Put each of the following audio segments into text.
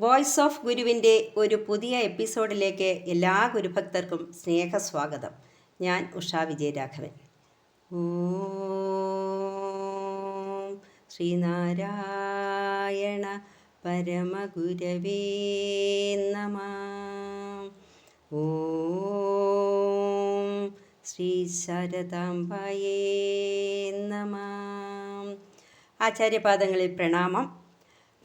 Voice of ഗുരുവിൻ്റെ ഒരു പുതിയ എപ്പിസോഡിലേക്ക് എല്ലാ ഗുരുഭക്തർക്കും സ്നേഹസ്വാഗതം. ഞാൻ ഉഷാ വിജയരാഘവൻ. ഓം ശ്രീനാരായണ പരമഗുരവേ നമഃ. ഓം ശ്രീ ശാരദാംബായേ നമഃ. ആചാര്യപാദങ്ങളിൽ പ്രണാമം.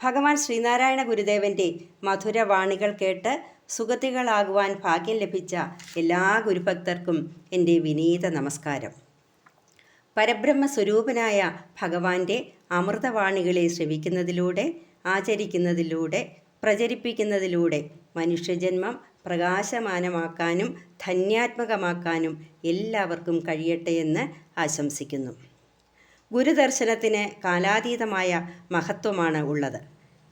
ഭഗവാൻ ശ്രീനാരായണ ഗുരുദേവൻ്റെ മധുരവാണികൾ കേട്ട് സുഗതികളാകുവാൻ ഭാഗ്യം ലഭിച്ച എല്ലാ ഗുരുഭക്തർക്കും എൻ്റെ വിനീത നമസ്കാരം. പരബ്രഹ്മസ്വരൂപനായ ഭഗവാന്റെ അമൃതവാണികളെ ശ്രവിക്കുന്നതിലൂടെ, ആചരിക്കുന്നതിലൂടെ, പ്രചരിപ്പിക്കുന്നതിലൂടെ മനുഷ്യജന്മം പ്രകാശമാനമാക്കാനും ധന്യാത്മകമാക്കാനും എല്ലാവർക്കും കഴിയട്ടെ എന്ന് ആശംസിക്കുന്നു. ഗുരുദർശനത്തിന് കാലാതീതമായ മഹത്വമാണ് ഉള്ളത്.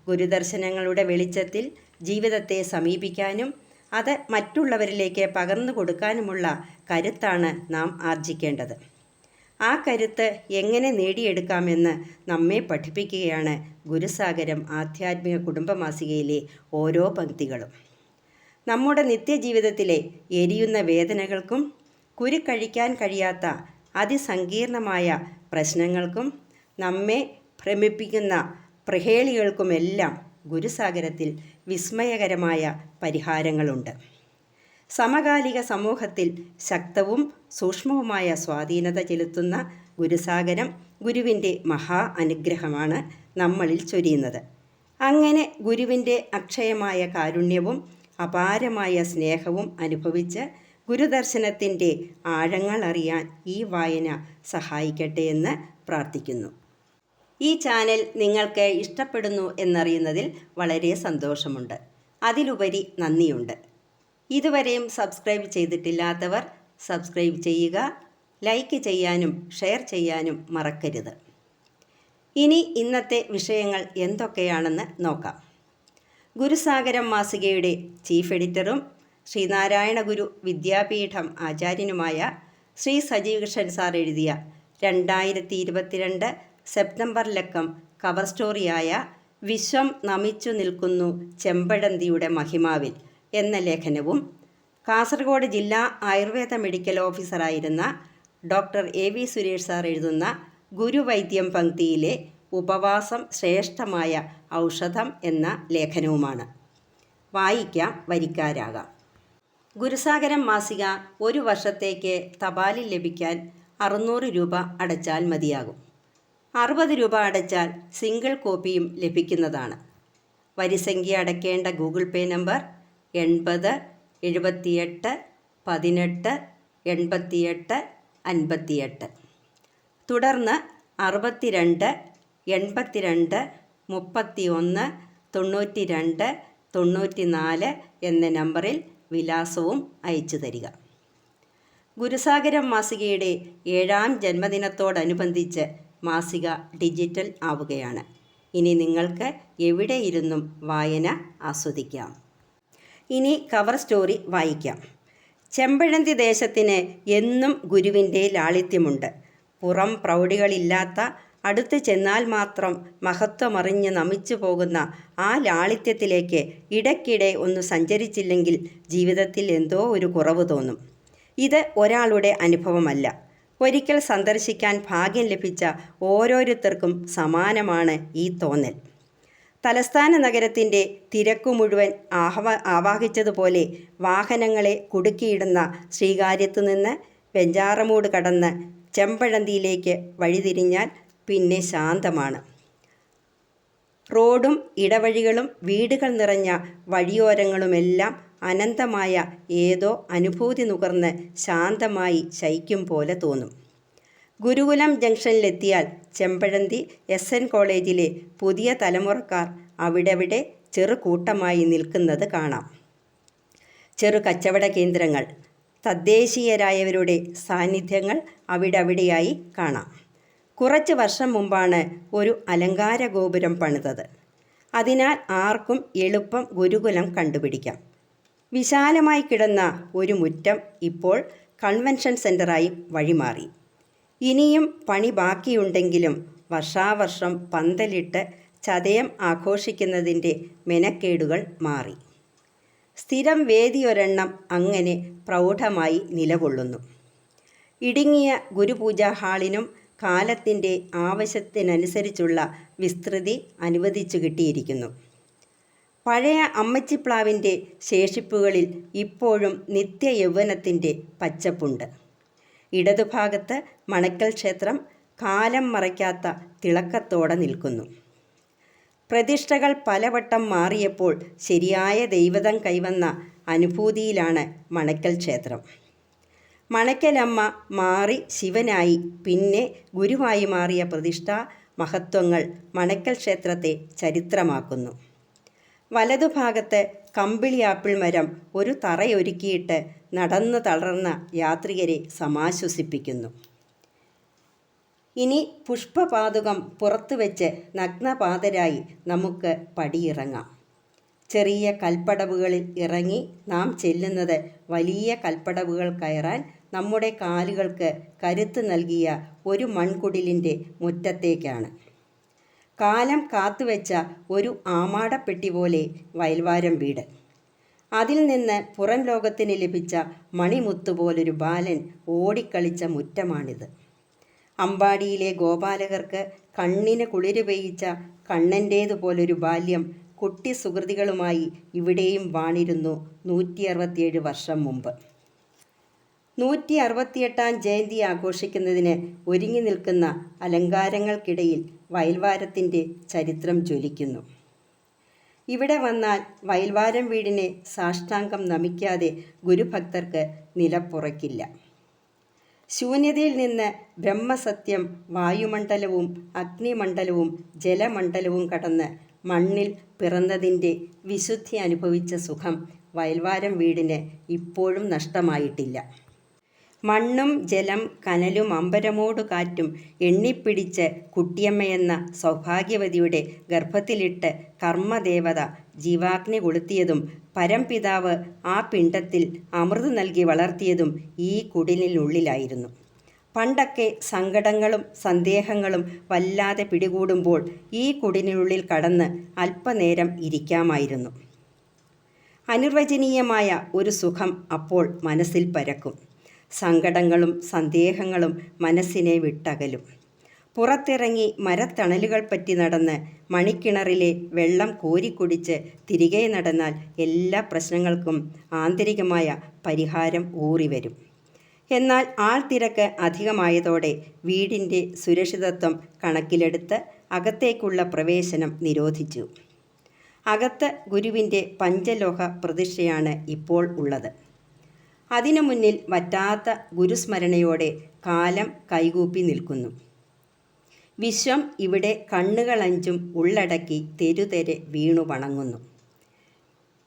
ഗുരുദർശനങ്ങളുടെ വെളിച്ചത്തിൽ ജീവിതത്തെ സമീപിക്കാനും അത് മറ്റുള്ളവരിലേക്ക് പകർന്നു കൊടുക്കാനുമുള്ള കരുത്താണ് നാം ആർജിക്കേണ്ടത്. ആ കരുത്ത് എങ്ങനെ നേടിയെടുക്കാമെന്ന് നമ്മെ പഠിപ്പിക്കുകയാണ് ഗുരുസാഗരം ആധ്യാത്മിക കുടുംബമാസികയിലെ ഓരോ പംക്തികളും. നമ്മുടെ നിത്യജീവിതത്തിലെ എരിയുന്ന വേദനകൾക്കും കുരുക്കഴിക്കാൻ കഴിയാത്ത അതിസങ്കീർണമായ പ്രശ്നങ്ങൾക്കും നമ്മെ ഭ്രമിപ്പിക്കുന്ന പ്രഹേളികൾക്കുമെല്ലാം ഗുരുസാഗരത്തിൽ വിസ്മയകരമായ പരിഹാരങ്ങളുണ്ട്. സമകാലിക സമൂഹത്തിൽ ശക്തവും സൂക്ഷ്മവുമായ സ്വാധീനത ചെലുത്തുന്ന ഗുരുസാഗരം ഗുരുവിൻ്റെ മഹാ അനുഗ്രഹമാണ് നമ്മളിൽ ചൊരിയുന്നത്. അങ്ങനെ ഗുരുവിൻ്റെ അക്ഷയമായ കാരുണ്യവും അപാരമായ സ്നേഹവും അനുഭവിച്ച് ഗുരുദർശനത്തിൻ്റെ ആഴങ്ങൾ അറിയാൻ ഈ വായന സഹായിക്കട്ടെ എന്ന് പ്രാർത്ഥിക്കുന്നു. ഈ ചാനൽ നിങ്ങൾക്ക് ഇഷ്ടപ്പെടുന്നു എന്നറിയുന്നതിൽ വളരെ സന്തോഷമുണ്ട്. അതിലുപരി നന്ദിയുണ്ട്. ഇതുവരെയും സബ്സ്ക്രൈബ് ചെയ്തിട്ടില്ലാത്തവർ സബ്സ്ക്രൈബ് ചെയ്യുക, ലൈക്ക് ചെയ്യാനും ഷെയർ ചെയ്യാനും മറക്കരുത്. ഇനി ഇന്നത്തെ വിഷയങ്ങൾ എന്തൊക്കെയാണെന്ന് നോക്കാം. ഗുരുസാഗരം മാസികയുടെ ചീഫ് എഡിറ്ററും ശ്രീനാരായണ ഗുരു വിദ്യാപീഠം ആചാര്യനുമായ ശ്രീ സജീവ് കൃഷ്ണൻ സാർ എഴുതിയ 2022 സെപ്റ്റംബർ ലക്കം കവർ സ്റ്റോറിയായ വിശ്വം നമിച്ചു നിൽക്കുന്നു ചെമ്പഴന്തിയുടെ മഹിമാവിൽ എന്ന ലേഖനവും കാസർഗോഡ് ജില്ലാ ആയുർവേദ മെഡിക്കൽ ഓഫീസറായിരുന്ന ഡോക്ടർ AV സുരേഷ് സാർ എഴുതുന്ന ഗുരുവൈദ്യം പംക്തിയിലെ ഉപവാസം ശ്രേഷ്ഠമായ ഔഷധം എന്ന ലേഖനവുമാണ്. വായിക്കാം, വരിക്കാരാകാം. ഗുരുസാഗരം മാസിക ഒരു വർഷത്തേക്ക് തപാലിൽ ലഭിക്കാൻ 600 രൂപ അടച്ചാൽ മതിയാകും. 60 രൂപ അടച്ചാൽ സിംഗിൾ കോപ്പിയും ലഭിക്കുന്നതാണ്. വരിസംഖ്യ അടയ്ക്കേണ്ട ഗൂഗിൾ പേ നമ്പർ 80 78 18 88 58. തുടർന്ന് 62 82 31 92 94 എന്ന നമ്പറിൽ വിലാസവും അയച്ചു തരിക. ഗുരുസാഗരം മാസികയുടെ 7ാം ജന്മദിനത്തോടനുബന്ധിച്ച് മാസിക ഡിജിറ്റൽ ആവുകയാണ്. ഇനി നിങ്ങൾക്ക് എവിടെയിരുന്നും വായന ആസ്വദിക്കാം. ഇനി കവർ സ്റ്റോറി വായിക്കാം. ചെമ്പഴന്തി ദേശത്തിന് എന്നും ഗുരുവിൻ്റെ ലാളിത്യമുണ്ട്. പുറം പ്രൗഢികളില്ലാത്ത, അടുത്ത് ചെന്നാൽ മാത്രം മഹത്വമറിഞ്ഞ് നമിച്ചു പോകുന്ന ആ ലാളിത്യത്തിലേക്ക് ഇടയ്ക്കിടെ ഒന്ന് സഞ്ചരിച്ചില്ലെങ്കിൽ ജീവിതത്തിൽ എന്തോ ഒരു കുറവ് തോന്നും. ഇത് ഒരാളുടെ അനുഭവമല്ല. ഒരിക്കൽ സന്ദർശിക്കാൻ ഭാഗ്യം ലഭിച്ച ഓരോരുത്തർക്കും സമാനമാണ് ഈ തോന്നൽ. തലസ്ഥാന നഗരത്തിൻ്റെ തിരക്കു മുഴുവൻ ആവാഹിച്ചതുപോലെ വാഹനങ്ങളെ കുടുക്കിയിടുന്ന ശ്രീകാര്യത്തു നിന്ന് വെഞ്ചാറമൂട് കടന്ന് ചെമ്പഴന്തിയിലേക്ക് വഴിതിരിഞ്ഞാൽ പിന്നെ ശാന്തമാണ്. റോഡും ഇടവഴികളും വീടുകൾ നിറഞ്ഞ വഴിയോരങ്ങളുമെല്ലാം അനന്തമായ ഏതോ അനുഭൂതി നുകർന്ന് ശാന്തമായി ശയിക്കും പോലെ തോന്നും. ഗുരുകുലം ജംഗ്ഷനിലെത്തിയാൽ ചെമ്പഴന്തി SN കോളേജിലെ പുതിയ തലമുറക്കാർ അവിടെവിടെ ചെറുകൂട്ടമായി നിൽക്കുന്നത് കാണാം. ചെറു കച്ചവട കേന്ദ്രങ്ങൾ, തദ്ദേശീയരായവരുടെ സാന്നിധ്യങ്ങൾ അവിടെയായി കാണാം. കുറച്ച് വർഷം മുമ്പാണ് ഒരു അലങ്കാര ഗോപുരം പണിതത്. അതിനാൽ ആർക്കും എളുപ്പം ഗുരുകുലം കണ്ടുപിടിക്കാം. വിശാലമായി കിടന്ന ഒരു മുറ്റം ഇപ്പോൾ കൺവെൻഷൻ സെൻ്ററായി വഴിമാറി. ഇനിയും പണി ബാക്കിയുണ്ടെങ്കിലും വർഷാവർഷം പന്തലിട്ട് ചതയം ആഘോഷിക്കുന്നതിൻ്റെ മെനക്കേടുകൾ മാറി. സ്ഥിരം വേദിയൊരെണ്ണം അങ്ങനെ പ്രൗഢമായി നിലകൊള്ളുന്നു. ഇടുങ്ങിയ ഗുരുപൂജാ ഹാളിനും കാലത്തിൻ്റെ ആവശ്യത്തിനനുസരിച്ചുള്ള വിസ്തൃതി അനുവദിച്ചു കിട്ടിയിരിക്കുന്നു. പഴയ അമ്മച്ചിപ്ലാവിൻ്റെ ശേഷിപ്പുകളിൽ ഇപ്പോഴും നിത്യയൗവനത്തിൻ്റെ പച്ചപ്പുണ്ട്. ഇടതുഭാഗത്ത് മണക്കൽ ക്ഷേത്രം കാലം മറയ്ക്കാത്ത തിളക്കത്തോടെ നിൽക്കുന്നു. പ്രതിഷ്ഠകൾ പലവട്ടം മാറിയപ്പോൾ ശരിയായ ദൈവതം കൈവന്ന അനുഭൂതിയിലാണ് മണക്കൽ ക്ഷേത്രം. മണക്കലമ്മ മാറി ശിവനായി പിന്നെ ഗുരുവായി മാറിയ പ്രതിഷ്ഠാ മഹത്വങ്ങൾ മണക്കൽ ക്ഷേത്രത്തെ ചരിത്രമാക്കുന്നു. വലതുഭാഗത്ത് കമ്പിളിയാപ്പിൾ മരം ഒരു തറയൊരുക്കിയിട്ട് നടന്നു തളർന്ന യാത്രികരെ സമാശ്വസിപ്പിക്കുന്നു. ഇനി പുഷ്പപാതുകം പുറത്തു വെച്ച് നഗ്നപാതരായി നമുക്ക് പടിയിറങ്ങാം. ചെറിയ കൽപ്പടവുകളിൽ ഇറങ്ങി നാം ചെല്ലുന്നത് വലിയ കൽപ്പടവുകൾ കയറാൻ നമ്മുടെ കാലുകൾക്ക് കരുത്ത് നൽകിയ ഒരു മൺകുടിലിൻ്റെ മുറ്റത്തേക്കാണ്. കാലം കാത്തുവെച്ച ഒരു ആമാടപ്പെട്ടി പോലെ വയൽവാരം വീട്. അതിൽ നിന്ന് പുറം ലോകത്തിന് ലഭിച്ച മണിമുത്തുപോലൊരു ബാലൻ ഓടിക്കളിച്ച മുറ്റമാണിത്. അമ്പാടിയിലെ ഗോപാലകർക്ക് കണ്ണിന് കുളിര് പെയ്യിച്ച കണ്ണൻ്റേതുപോലൊരു ബാല്യം കുട്ടി സുഹൃതികളുമായി ഇവിടെയും വാണിരുന്നു 167 വർഷം മുമ്പ്. 168ാം ജയന്തി ആഘോഷിക്കുന്നതിന് ഒരുങ്ങി നിൽക്കുന്ന അലങ്കാരങ്ങൾക്കിടയിൽ വയൽവാരത്തിൻ്റെ ചരിത്രം ജ്വലിക്കുന്നു. ഇവിടെ വന്നാൽ വയൽവാരം വീടിനെ സാഷ്ടാംഗം നമിക്കാതെ ഗുരുഭക്തർക്ക് നിലപ്പുറയ്ക്കില്ല. ശൂന്യതയിൽ നിന്ന് ബ്രഹ്മസത്യം വായുമണ്ഡലവും അഗ്നിമണ്ഡലവും ജലമണ്ഡലവും കടന്ന് മണ്ണിൽ പിറന്നതിൻ്റെ വിശുദ്ധി അനുഭവിച്ച സുഖം വയൽവാരം വീടിന് ഇപ്പോഴും നഷ്ടമായിട്ടില്ല. മണ്ണും ജലം കനലും അമ്പരമോടു കാറ്റും എണ്ണിപ്പിടിച്ച് കുട്ടിയമ്മയെന്ന സൗഭാഗ്യവതിയുടെ ഗർഭത്തിലിട്ട് കർമ്മദേവത ജീവാഗ്നി കൊളുത്തിയതും പരംപിതാവ് ആ പിണ്ടത്തിൽ അമൃത് നൽകി വളർത്തിയതും ഈ കുടിലിനുള്ളിലായിരുന്നു. പണ്ടൊക്കെ സങ്കടങ്ങളും സന്ദേഹങ്ങളും വല്ലാതെ പിടികൂടുമ്പോൾ ഈ കുടിലിനുള്ളിൽ കടന്ന് അല്പനേരം ഇരിക്കാമായിരുന്നു. അനിർവചനീയമായ ഒരു സുഖം അപ്പോൾ മനസ്സിൽ പരക്കും. സങ്കടങ്ങളും സന്ദേഹങ്ങളും മനസ്സിനെ വിട്ടകലും. പുറത്തിറങ്ങി മരത്തണലുകൾ പറ്റി നടന്ന് മണിക്കിണറിലെ വെള്ളം കോരിക്കുടിച്ച് തിരികെ നടന്നാൽ എല്ലാ പ്രശ്നങ്ങൾക്കും ആന്തരികമായ പരിഹാരം ഊറിവരും. എന്നാൽ ആൾത്തിരക്ക് അധികമായതോടെ വീടിൻ്റെ സുരക്ഷിതത്വം കണക്കിലെടുത്ത് അകത്തേക്കുള്ള പ്രവേശനം നിരോധിച്ചു. അകത്ത് ഗുരുവിൻ്റെ പഞ്ചലോഹ പ്രതിഷ്ഠയാണ് ഇപ്പോൾ ഉള്ളത്. അതിനു മുന്നിൽ വറ്റാത്ത ഗുരുസ്മരണയോടെ കാലം കൈകൂപ്പി നിൽക്കുന്നു. വിശ്വം ഇവിടെ കണ്ണുകളഞ്ചും ഉള്ളടക്കി തെരുതെരെ വീണു വണങ്ങുന്നു.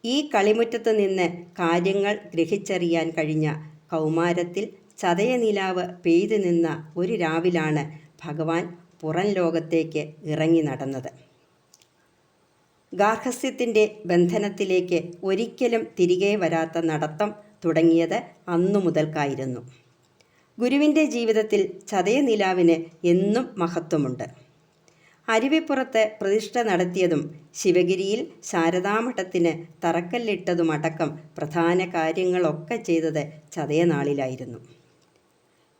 ഈ കളിമുറ്റത്ത് നിന്ന് കാര്യങ്ങൾ ഗ്രഹിച്ചറിയാൻ കഴിഞ്ഞ കൗമാരത്തിൽ ചതയനിലാവ് പെയ്തു നിന്ന ഒരു രാവിലാണ് ഭഗവാൻ പുറം ലോകത്തേക്ക് ഇറങ്ങി നടന്നത്. ഗാർഹസ്ഥ്യത്തിൻ്റെ ബന്ധനത്തിലേക്ക് ഒരിക്കലും തിരികെ വരാത്ത നടത്തം തുടങ്ങിയത് അന്നു മുതൽക്കായിരുന്നു. ഗുരുവിൻ്റെ ജീവിതത്തിൽ ചതയനിലാവിന് എന്നും മഹത്വമുണ്ട്. അരുവിപ്പുറത്ത് പ്രതിഷ്ഠ നടത്തിയതും ശിവഗിരിയിൽ ശാരദാമഠത്തിന് തറക്കല്ലിട്ടതുമടക്കം പ്രധാന കാര്യങ്ങളൊക്കെ ചെയ്തത് ചതയനാളിലായിരുന്നു.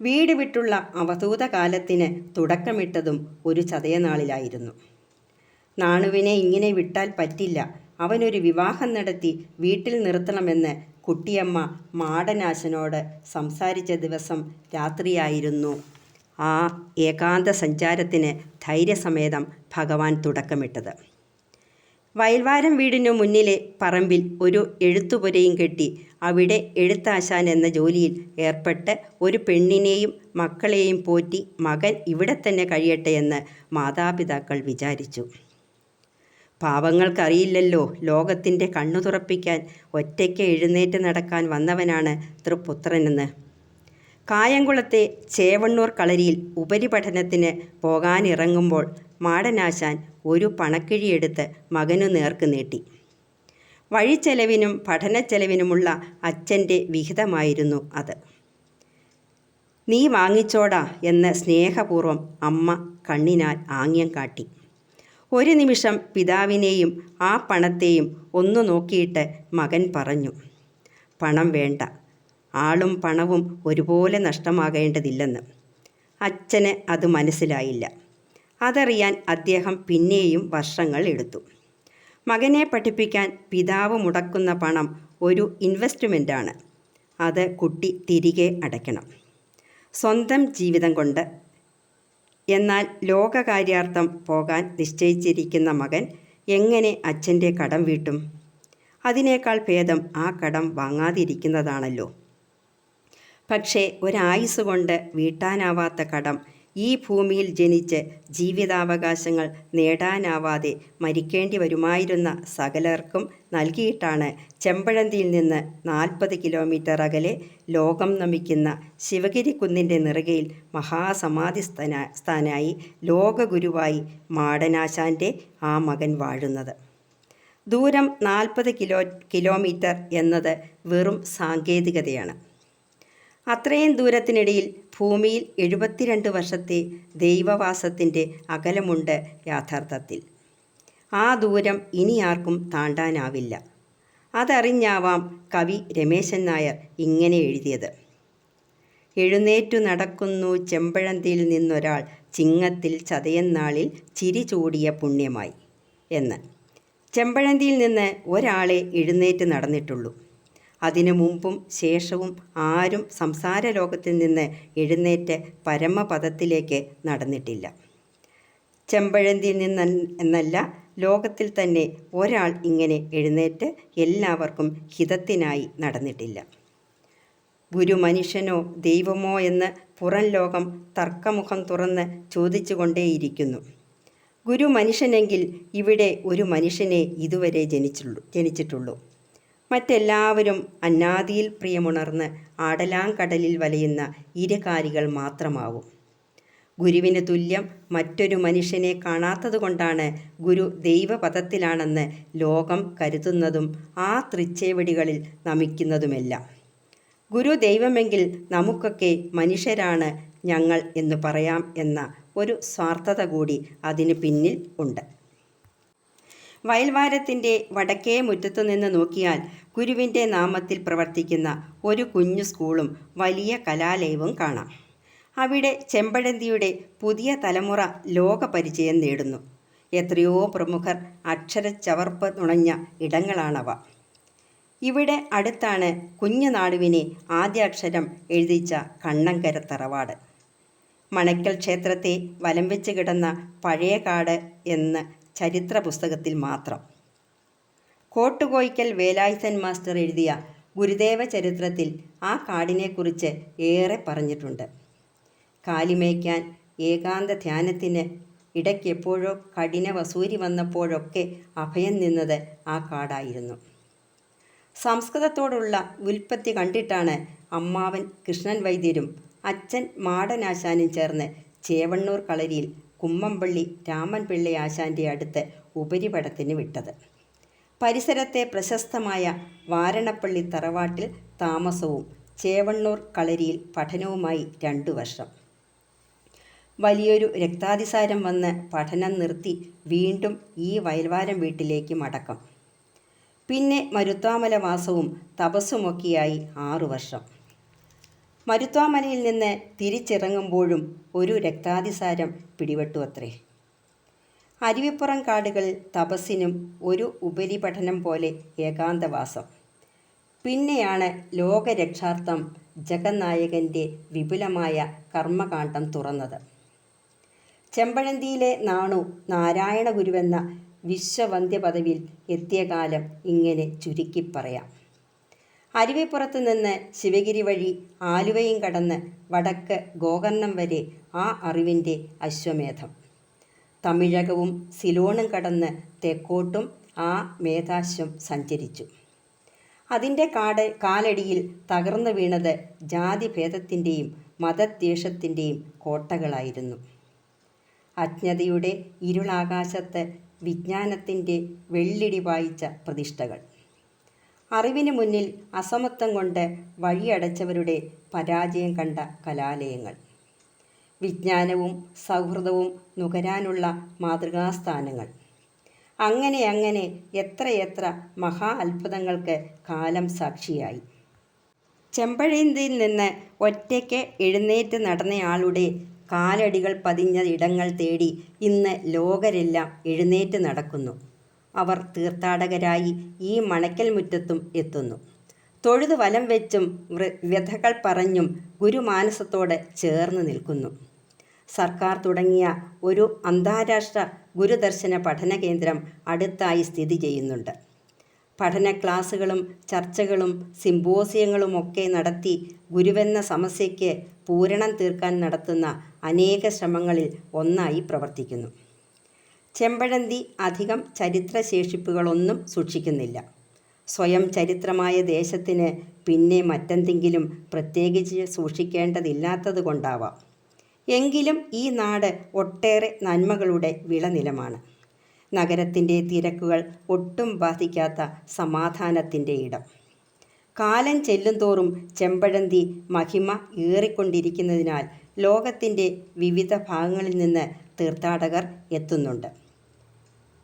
വീട് വിട്ടുള്ള അവധൂത കാലത്തിന് തുടക്കമിട്ടതും ഒരു ചതയനാളിലായിരുന്നു. നാണുവിനെ ഇങ്ങനെ വിട്ടാൽ പറ്റില്ല, അവനൊരു വിവാഹം നടത്തി വീട്ടിൽ നിർത്തണമെന്ന് കുട്ടിയമ്മ മാടനാശനോട് സംസാരിച്ച ദിവസം രാത്രിയായിരുന്നു ആ ഏകാന്ത സഞ്ചാരത്തിന് ധൈര്യസമേതം ഭഗവാൻ തുടക്കമിട്ടത്. വയൽവാരം വീടിനു മുന്നിലെ പറമ്പിൽ ഒരു എഴുത്തുപുരയും കെട്ടി അവിടെ എഴുത്താശാൻ എന്ന ജോലിയിൽ ഏർപ്പെട്ട് ഒരു പെണ്ണിനെയും മക്കളെയും പോറ്റി മകൻ ഇവിടെ തന്നെ കഴിയട്ടെ എന്ന് മാതാപിതാക്കൾ വിചാരിച്ചു. പാവങ്ങൾക്കറിയില്ലല്ലോ, ലോകത്തിൻ്റെ കണ്ണു തുറപ്പിക്കാൻ ഒറ്റയ്ക്ക് എഴുന്നേറ്റ് നടക്കാൻ വന്നവനാണ് തൃപുത്രനെന്ന്. കായംകുളത്തെ ചേവണ്ണൂർ കളരിയിൽ ഉപരിപഠനത്തിന് പോകാനിറങ്ങുമ്പോൾ മാടനാശാൻ ഒരു പണക്കിഴിയെടുത്ത് മകനു നേർക്ക് നീട്ടി. വഴിച്ചെലവിനും പഠനച്ചെലവിനുമുള്ള അച്ഛൻ്റെ വിഹിതമായിരുന്നു അത്. നീ വാങ്ങിച്ചോടാ എന്ന് സ്നേഹപൂർവ്വം അമ്മ കണ്ണിനാൽ ആംഗ്യം കാട്ടി. ഒരു നിമിഷം പിതാവിനെയും ആ പണത്തെയും ഒന്നു നോക്കിയിട്ട് മകൻ പറഞ്ഞു, പണം വേണ്ട, ആളും പണവും ഒരുപോലെ നഷ്ടമാകേണ്ടതില്ലെന്ന്. അച്ഛന് അത് മനസ്സിലായില്ല. അതറിയാൻ അദ്ദേഹം പിന്നെയും വർഷങ്ങൾ എടുത്തു. മകനെ പഠിപ്പിക്കാൻ പിതാവ് മുടക്കുന്ന പണം ഒരു ഇൻവെസ്റ്റ്മെൻ്റാണ്. അത് കുട്ടി തിരികെ അടയ്ക്കണം. സ്വന്തം ജീവിതം കൊണ്ട്. എന്നാൽ ലോകകാര്യാർത്ഥം പോകാൻ നിശ്ചയിച്ചിരിക്കുന്ന മകൻ എങ്ങനെ അച്ഛൻ്റെ കടം വീട്ടും? അതിനേക്കാൾ ഭേദം ആ കടം വാങ്ങാതിരിക്കുന്നതാണല്ലോ. പക്ഷേ ഒരായുസ് കൊണ്ട് വീട്ടാനാവാത്ത കടം ഈ ഭൂമിയിൽ ജനിച്ച് ജീവിതാവകാശങ്ങൾ നേടാനാവാതെ മരിക്കേണ്ടി വരുമായിരുന്ന സകലർക്കും നൽകിയിട്ടാണ് ചെമ്പഴന്തിയിൽ നിന്ന് 40 കിലോമീറ്റർ അകലെ ലോകം നമിക്കുന്ന ശിവഗിരി കുന്നിൻ്റെ നെറുകയിൽ മഹാസമാധിസ്ഥാനായി ലോകഗുരുവായി മാടനാശാൻ്റെ ആ മകൻ വാഴുന്നത്. ദൂരം 40 കിലോമീറ്റർ എന്നത് വെറും സാങ്കേതികതയാണ്. അത്രയും ദൂരത്തിനിടയിൽ ഭൂമിയിൽ 72 വർഷത്തെ ദൈവവാസത്തിൻ്റെ അകലമുണ്ട് യാഥാർത്ഥത്തിൽ. ആ ദൂരം ഇനി ആർക്കും താണ്ടാനാവില്ല. അതറിഞ്ഞാവാം കവി രമേശൻ നായർ ഇങ്ങനെ എഴുതിയത്: എഴുന്നേറ്റു നടക്കുന്നു ചെമ്പഴന്തിയിൽ നിന്നൊരാൾ ചിങ്ങത്തിൽ ചതയന്നാളിൽ ചിരി ചൂടിയ പുണ്യമായി എന്ന്. ചെമ്പഴന്തിയിൽ നിന്ന് ഒരാളെ എഴുന്നേറ്റ് നടന്നിട്ടുള്ളൂ. അതിനു മുമ്പും ശേഷവും ആരും സംസാര ലോകത്തിൽ നിന്ന് എഴുന്നേറ്റ് പരമപദത്തിലേക്ക് നടന്നിട്ടില്ല. ചെമ്പഴന്തിയിൽ നിന്ന് എന്നല്ല, ലോകത്തിൽ തന്നെ ഒരാൾ ഇങ്ങനെ എഴുന്നേറ്റ് എല്ലാവർക്കും ഹിതത്തിനായി നടന്നിട്ടില്ല. ഗുരു മനുഷ്യനോ ദൈവമോ എന്ന് പുറം ലോകം തർക്കമുഖം തുറന്ന് ചോദിച്ചുകൊണ്ടേയിരിക്കുന്നു. ഗുരു മനുഷ്യനെങ്കിൽ ഇവിടെ ഒരു മനുഷ്യനെ ഇതുവരെ ജനിച്ചിട്ടുള്ളൂ. മറ്റെല്ലാവരും അന്നാദിയിൽ പ്രിയമുണർന്ന് ആടലാങ്കടലിൽ വലയുന്ന ഇരുകാരികൾ മാത്രമാവും. ഗുരുവിന് തുല്യം മറ്റൊരു മനുഷ്യനെ കാണാത്തതുകൊണ്ടാണ് ഗുരു ദൈവപദത്തിലാണെന്ന് ലോകം കരുതുന്നതും ആ തൃച്ചേവടികളിൽ നമിക്കുന്നതുമെല്ലാം. ഗുരു ദൈവമെങ്കിൽ നമുക്കൊക്കെ മനുഷ്യരാണ് ഞങ്ങൾ എന്ന് പറയാം എന്ന ഒരു സ്വാർത്ഥത കൂടി അതിന് പിന്നിൽ ഉണ്ട്. വയൽവാരത്തിൻ്റെ വടക്കേ മുറ്റത്തു നിന്ന് നോക്കിയാൽ ഗുരുവിൻ്റെ നാമത്തിൽ പ്രവർത്തിക്കുന്ന ഒരു കുഞ്ഞു സ്കൂളും വലിയ കലാലയവും കാണാം. അവിടെ ചെമ്പഴന്തിയുടെ പുതിയ തലമുറ ലോകപരിചയം നേടുന്നു. എത്രയോ പ്രമുഖർ അക്ഷരച്ചവർപ്പ് നുണഞ്ഞ ഇടങ്ങളാണവ. ഇവിടെ അടുത്താണ് കുഞ്ഞുനാടുവിനെ ആദ്യാക്ഷരം എഴുതിച്ച കണ്ണങ്കര തറവാട്. മണയ്ക്കൽ ക്ഷേത്രത്തെ വലം വെച്ച് കിടന്ന പഴയകാട് എന്ന് ചരിത്ര പുസ്തകത്തിൽ മാത്രം. കോട്ടുകോയിക്കൽ വേലായുധൻ മാസ്റ്റർ എഴുതിയ ഗുരുദേവ ചരിത്രത്തിൽ ആ കാടിനെക്കുറിച്ച് ഏറെ പറഞ്ഞിട്ടുണ്ട്. കാലിമേയ്ക്കാൻ ഏകാന്ത ധ്യാനത്തിന് ഇടയ്ക്കെപ്പോഴോ കഠിന വസൂരി വന്നപ്പോഴൊക്കെ അഭയം നിന്നത് ആ കാടായിരുന്നു. സംസ്കൃതത്തോടുള്ള ഉൽപ്പത്തി കണ്ടിട്ടാണ് അമ്മാവൻ കൃഷ്ണൻ വൈദ്യരും അച്ഛൻ മാടനാശാനും ചേർന്ന് ചേവണ്ണൂർ കളരിയിൽ കുമ്മമ്പള്ളി രാമൻ പിള്ളை ആശാൻ്റെ അടുത്ത് ഉപരിപഠനത്തിന് വിട്ടത്. പരിസരത്തെ പ്രശസ്തമായ വാരണപ്പള്ളി തറവാട്ടിൽ താമസവും ചേവണ്ണൂർ കളരിയിൽ പഠനവുമായി 2 വർഷം. വലിയൊരു രക്താതിസാരം വന്ന് പഠനം നിർത്തി വീണ്ടും ഈ വയൽവാരം വീട്ടിലേക്ക് മടക്കം. പിന്നെ മരുത്വാമല വാസവും തപസ്സുമൊക്കെയായി 6 വർഷം. മരുത്വാമലയിൽ നിന്ന് തിരിച്ചിറങ്ങുമ്പോഴും ഒരു രക്താതിസാരം പിടിപെട്ടു അത്രേ. അരുവിപ്പുറം കാടുകൾ തപസ്സിനും ഒരു ഉപരിപഠനം പോലെ ഏകാന്തവാസം. പിന്നെയാണ് ലോകരക്ഷാർത്ഥം ജഗന്നായകൻ്റെ വിപുലമായ കർമ്മകാണ്ഡം തുറന്നത്. ചെമ്പഴന്തിയിലെ നാണു നാരായണ ഗുരുവെന്ന വിശ്വവന്ദ്യ പദവിയിൽ എത്തിയ കാലം ഇങ്ങനെ ചുരുക്കി പറയാം. അരുവിപ്പുറത്ത് നിന്ന് ശിവഗിരി വഴി ആലുവയും കടന്ന് വടക്ക് ഗോകർണം വരെ ആ അറിവിൻ്റെ അശ്വമേധം. തമിഴകവും സിലോണും കടന്ന് തെക്കോട്ടും ആ മേധാശ്വം സഞ്ചരിച്ചു. അതിൻ്റെ കാലടിയിൽ തകർന്നു വീണത് ജാതിഭേദത്തിൻ്റെയും മതദ്വേഷത്തിൻ്റെയും കോട്ടകളായിരുന്നു. അജ്ഞതയുടെ ഇരുളാകാശത്ത് വിജ്ഞാനത്തിൻ്റെ വെള്ളിടി വായിച്ച പ്രതിഷ്ഠകൾ. അറിവിന് മുന്നിൽ അസമത്വം കൊണ്ട് വഴിയടച്ചവരുടെ പരാജയം കണ്ട കലാലയങ്ങൾ. വിജ്ഞാനവും സൗഹൃദവും നുകരാനുള്ള മാതൃകാസ്ഥാനങ്ങൾ. അങ്ങനെ എത്രയെത്ര മഹാ അത്ഭുതങ്ങൾക്ക് കാലം സാക്ഷിയായി. ചെമ്പഴന്തിയിൽ നിന്ന് ഒറ്റയ്ക്ക് എഴുന്നേറ്റ് നടന്നയാളുടെ കാലടികൾ പതിഞ്ഞ ഇടങ്ങൾ തേടി ഇന്ന് ലോകരെല്ലാം എഴുന്നേറ്റ് നടക്കുന്നു. അവർ തീർത്ഥാടകരായി ഈ മണയ്ക്കൽ മുറ്റത്തും എത്തുന്നു. തൊഴുതു വലം വെച്ചും വ്യഥകൾ പറഞ്ഞും ഗുരുമാനസത്തോട് ചേർന്ന് നിൽക്കുന്നു. സർക്കാർ തുടങ്ങിയ ഒരു അന്താരാഷ്ട്ര ഗുരുദർശന പഠന കേന്ദ്രം അടുത്തായി സ്ഥിതി ചെയ്യുന്നുണ്ട്. പഠന ക്ലാസുകളും ചർച്ചകളും സിമ്പോസിയങ്ങളുമൊക്കെ നടത്തി ഗുരുവെന്ന സമസ്യയ്ക്ക് പൂരണം തീർക്കാൻ നടത്തുന്ന അനേക ശ്രമങ്ങളിൽ ഒന്നായി പ്രവർത്തിക്കുന്നു. ചെമ്പഴന്തി അധികം ചരിത്രശേഷിപ്പുകളൊന്നും സൂക്ഷിക്കുന്നില്ല. സ്വയം ചരിത്രമായ ദേശത്തിന് പിന്നെ മറ്റെന്തെങ്കിലും പ്രത്യേകിച്ച് സൂക്ഷിക്കേണ്ടതില്ലാത്തത് കൊണ്ടാവാം. എങ്കിലും ഈ നാട് ഒട്ടേറെ നന്മകളുടെ വിളനിലമാണ്. നഗരത്തിൻ്റെ തിരക്കുകൾ ഒട്ടും ബാധിക്കാത്ത സമാധാനത്തിൻ്റെ ഇടം. കാലം ചെല്ലുന്തോറും ചെമ്പഴന്തി മഹിമ ഏറിക്കൊണ്ടിരിക്കുന്നതിനാൽ ലോകത്തിൻ്റെ വിവിധ ഭാഗങ്ങളിൽ നിന്ന് തീർത്ഥാടകർ എത്തുന്നുണ്ട്.